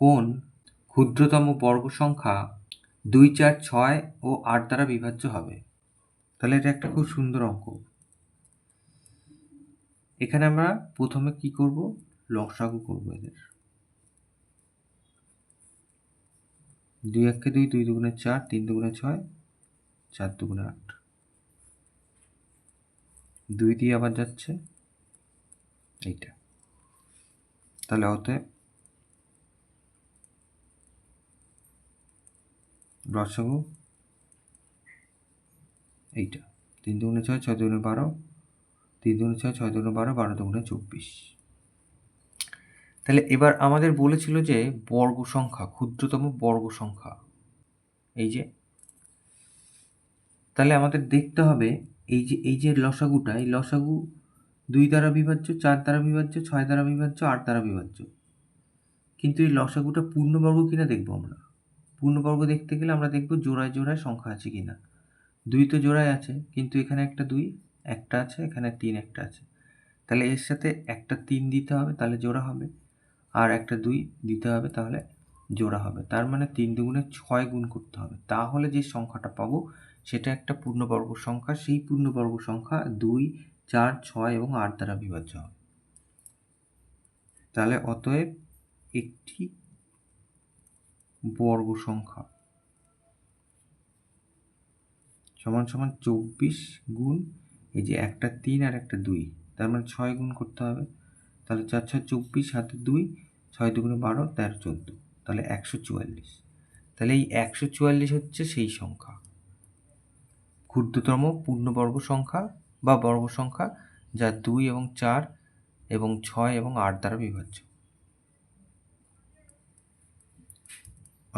কোন ক্ষুদ্রতম বর্গ সংখ্যা 2, 4, 6 ও 8 দ্বারা বিভাজ্য হবে? তাহলে এটা একটা খুব সুন্দর অঙ্ক। এখানে আমরা প্রথমে কি করব? লসাগু করব এদের। 2 একে 2, 2 দুগুণে 4, 3 দুগুণে 6, 4 দুগুণে 8। 2 দিয়ে আবার যাচ্ছে এইটা। তাহলে অতএব লসাগু এইটা। 3 দুগুণে 6, 6 দুগুণে 12, 3 দুগুণে 6, 6 দুগুণে 12, 12 দুগুণে 24। তাহলে এবার আমাদের বলেছিল যে বর্গ সংখ্যা, ক্ষুদ্রতম বর্গ সংখ্যা এই যে। তাহলে আমাদের দেখতে হবে এই যে লসাগুটা, এই লসাগু 2 দ্বারা বিভাজ্য, 4 দ্বারা বিভাজ্য, 6 দ্বারা বিভাজ্য, 8 দ্বারা বিভাজ্য। কিন্তু এই লসাগুটা পূর্ণবর্গ কিনা দেখবো আমরা। পূর্ণবর্গ দেখতে গেলে আমরা দেখব জোড়ায় জোড়ায় সংখ্যা আছে কিনা। 2 তো জোড়ায় আছে, কিন্তু এখানে একটা 2 একটা আছে, এখানে 3 একটা আছে। তাহলে এর সাথে একটা 3 দিতে হবে, তাহলে জোড়া হবে। আর একটা 2 দিতে হবে, তাহলে জোড়া হবে। তার মানে 3 দুগুণে 6 গুণ করতে হবে। তাহলে যে সংখ্যাটা পাবো সেটা একটা পূর্ণবর্গ সংখ্যা। সেই পূর্ণবর্গ সংখ্যা 2, 4, 6 এবং 8 দ্বারা বিভাজ্য হবে। তাহলে অতএব একটি বর্গ সংখ্যা সমান সমান 24 গুণ এই যে একটা 3 আর একটা 2, তার মানে 6 গুণ করতে হবে। তাহলে 4, 6, 24, হাতে 2, 6 দুগুণে 12, 13, 14, তাহলে 144। তাহলে এই 144 হচ্ছে সেই সংখ্যা, ক্ষুদ্রতম পূর্ণবর্গ সংখ্যা বা বর্গ সংখ্যা, যা 2 এবং 4 এবং 6 এবং 8 দ্বারা বিভাজ্য।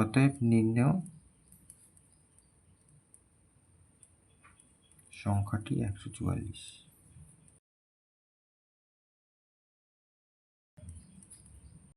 অতএব নির্ণেয় সংখ্যাটি 144।